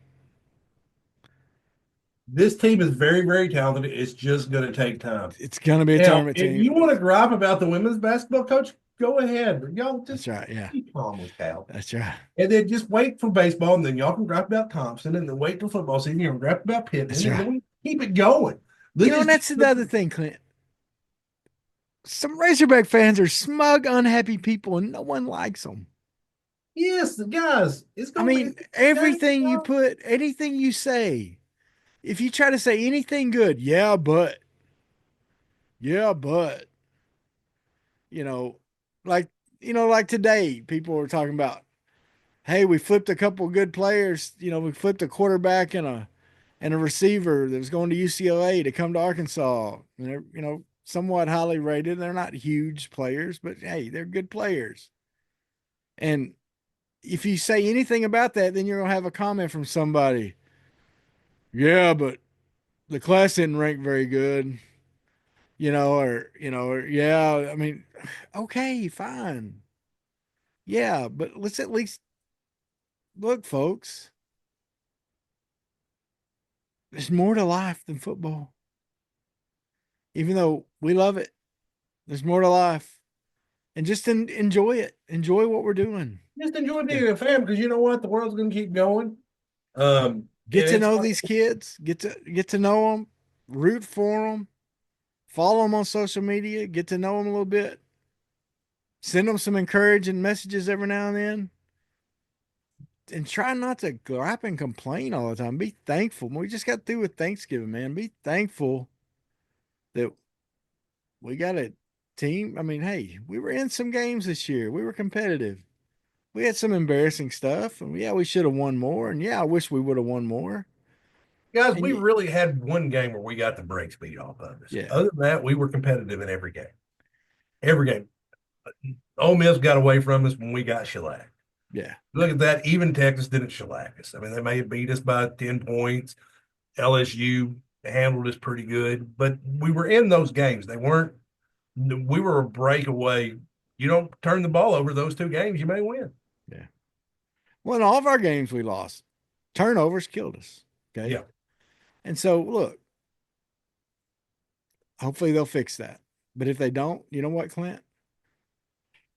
this team is very, very talented. It's just going to take time. It's going to be a Now, tournament if you team. want to gripe about the women's basketball coach, go ahead. But y'all That's just right. Yeah. keep calm with Cal. That's right. And then just wait for baseball, and then y'all can gripe about Thompson, and then wait till football season. You can gripe about Pittman, That's and right. then keep it going. And that's the other thing, Clint. Some Razorback fans are smug, unhappy people, and no one likes them. Yes, the guys. I mean, everything you put, anything you say, if you try to say anything good, yeah, but, you know, like, like today, people were talking about, hey, we flipped a couple of good players. We flipped a quarterback and a receiver that was going to UCLA to come to Arkansas. And they're, somewhat highly rated. They're not huge players, but hey, they're good players. And if you say anything about that, then you're going to have a comment from somebody. Yeah, but the class didn't rank very good, or yeah, I mean, okay, fine. Yeah, but let's at least look, folks, there's more to life than football. Even though we love it, there's more to life. And just enjoy it. Enjoy what we're doing. Just enjoy being a fan because you know what? The world's going to keep going. Get to know these kids. Get to know them. Root for them. Follow them on social media. Get to know them a little bit. Send them some encouraging messages every now and then. And try not to gripe and complain all the time. Be thankful. We just got through with Thanksgiving, man. Be thankful that we got a team. I mean, hey, we were in some games this year. We were competitive. We had some embarrassing stuff, and yeah, we should have won more. And yeah, I wish we would have won more. Guys, And we really had one game where we got the brakes beat off of us. yeah, Other than that, we were competitive in every game. Every game. Ole Miss got away from us when we got shellacked. yeah, Look at that. Even Texas didn't shellac us. I mean, they may have beat us by 10 points. LSU handled us pretty good, but we were in those games. We were a breakaway. You don't turn the ball over those two games, you may win. yeah. Well, in all of our games we lost, turnovers killed us. Okay. Yeah. And so look, hopefully they'll fix that. But if they don't, you know what, Clint?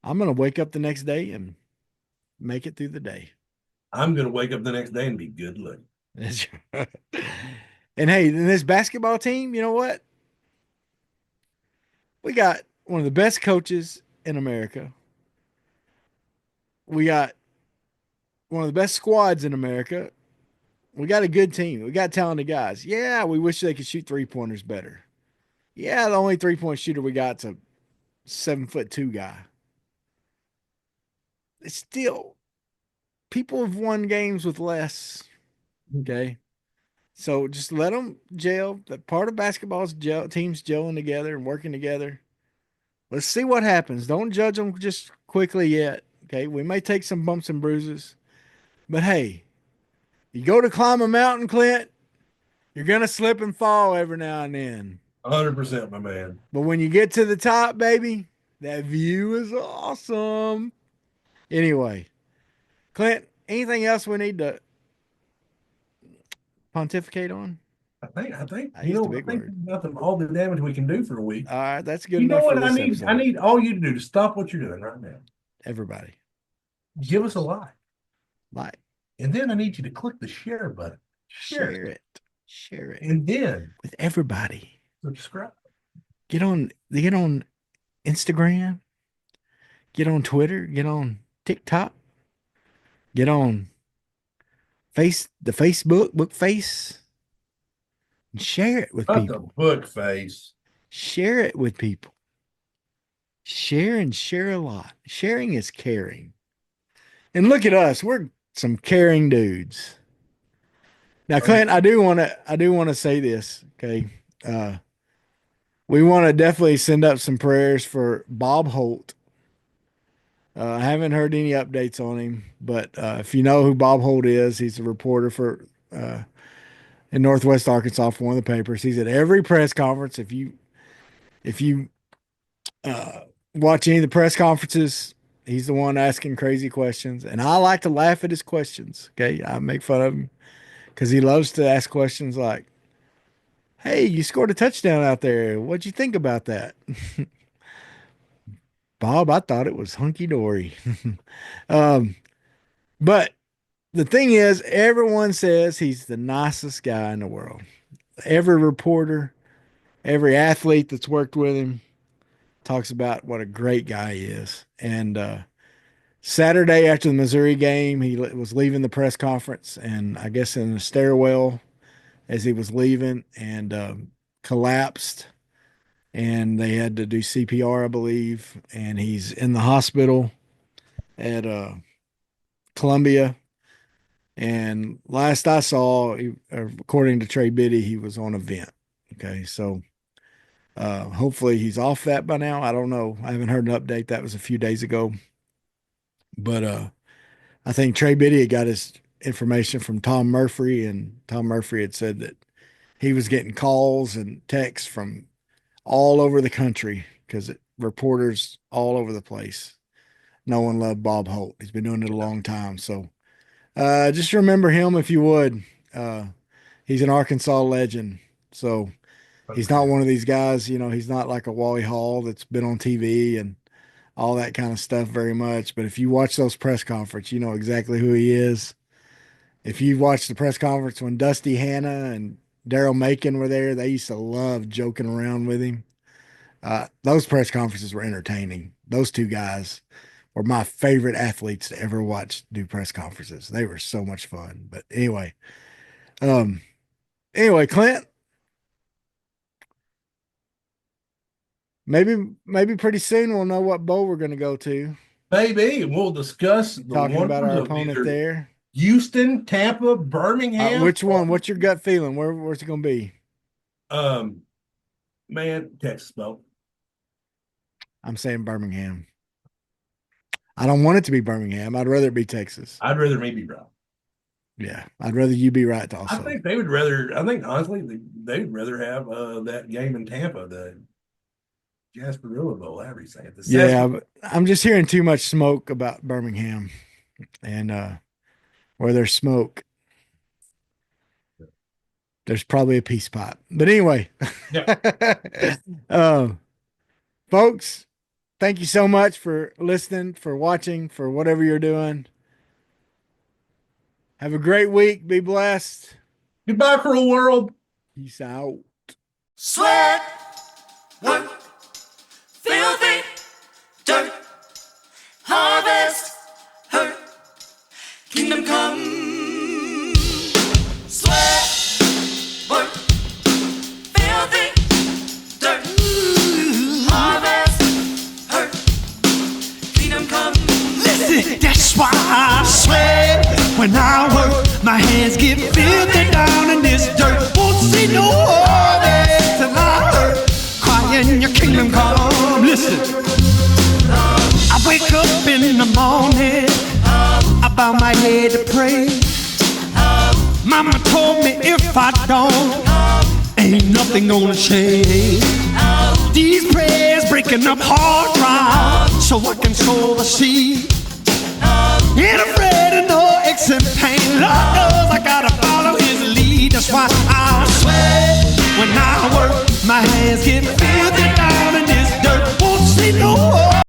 I'm gonna wake up the next day and make it through the day. I'm gonna wake up the next day and be good looking. And hey, in this basketball team, you know what? We got one of the best coaches in America. We got one of the best squads in America. We got a good team. We got talented guys. Yeah, we wish they could shoot 3-pointers better. Yeah, the only 3-point shooter we got's a 7'2" guy. It's still people have won games with less. Okay. So just let them gel. That part of basketball is teams gelling together and working together. Let's see what happens. Don't judge them just quickly yet. Okay. We may take some bumps and bruises, but hey, you go to climb a mountain, Clint, you're going to slip and fall every now and then. 100%, my man. But when you get to the top, baby, that view is awesome. Anyway, Clint, anything else we need to pontificate on? I think I you used a know, I big think word. we've got all the damage we can do for a week. All right, that's good You know enough for what I this need? I episode. need all you to do to stop what you're doing right now. Everybody, Give us a like. like, And then I need you to click the share button. share it, share it And then with everybody. subscribe. Get on Instagram, get on Twitter, get on TikTok, get on the Facebook, book face, and share it with Not the people. book face. Share it with people. Share and share a lot. Sharing is caring. And look at us. We're some caring dudes. Now, Clint, I do want to say this. Okay. Uh, we want to definitely send up some prayers for Bob Holt. I haven't heard any updates on him, but if you know who Bob Holt is, he's a reporter for in Northwest Arkansas for one of the papers. He's at every press conference. If you uh, watch any of the press conferences, he's the one asking crazy questions, and I like to laugh at his questions. Okay, I make fun of him because he loves to ask questions like, "Hey, you scored a touchdown out there. What'd you think about that?" Bob, I thought it was hunky dory. um, but the thing is, everyone says he's the nicest guy in the world. Every reporter, every athlete that's worked with him talks about what a great guy he is. And Saturday after the Missouri game, he was leaving the press conference, and I guess in the stairwell as he was leaving, and collapsed. And they had to do CPR, I believe. And he's in the hospital at Columbia. And last I saw, according to Trey Biddy, he was on a vent. Okay, so hopefully he's off that by now. I don't know. I haven't heard an update. That was a few days ago. But I think Trey Biddy had got his information from Tom Murphy, and Tom Murphy had said that he was getting calls and texts from all over the country because reporters all over the place. No one loved Bob Holt. He's been doing it a long time. So just remember him if you would. Uh, he's an Arkansas legend. So he's not one of these guys, he's not like a Wally Hall that's been on TV and all that kind of stuff very much. But if you watch those press conferences, you know exactly who he is. If you watched the press conference when Dusty Hanna and Daryl Macon were there, they used to love joking around with him. Those press conferences were entertaining. Those two guys were my favorite athletes to ever watch do press conferences. They were so much fun. But um, Clint, maybe pretty soon we'll know what bowl we're going to go to. Maybe we'll discuss the Talking about wonders our of opponent either there. Houston, Tampa, Birmingham. Which one? What's your gut feeling? Where's it going to be? Um, man, Texas bowl. I'm saying Birmingham. I don't want it to be Birmingham. I'd rather it be Texas. I'd rather me be right. Yeah, I'd rather you be right also. I think they would rather. I think honestly, they'd rather have that game in Tampa, the Gasparilla Bowl. However you say it. Yeah, but I'm just hearing too much smoke about Birmingham, and where there's smoke, there's probably a peace pipe. But anyway, Yeah. folks, thank you so much for listening, for watching, for whatever you're doing. Have a great week. Be blessed. Goodbye, cruel world. Peace out. Sweat, work, filthy, dirt, harvest, hurt, kingdom come. Sweat, work, filthy, dirt, harvest, hurt, kingdom come. Listen, that's why I sweat when I work. My hands get filthy down in this dirt. Won't see no harvest till I hurt. Crying your kingdom come. Listen, I wake up in the morning, I bow my head to pray. Mama told me if I don't, ain't nothing gonna change. These prayers breaking up hard ground so I can sow the seed. Ain't afraid of no aches and pain. Lord knows I gotta follow his lead. That's why I sweat when I work. My hands get filthy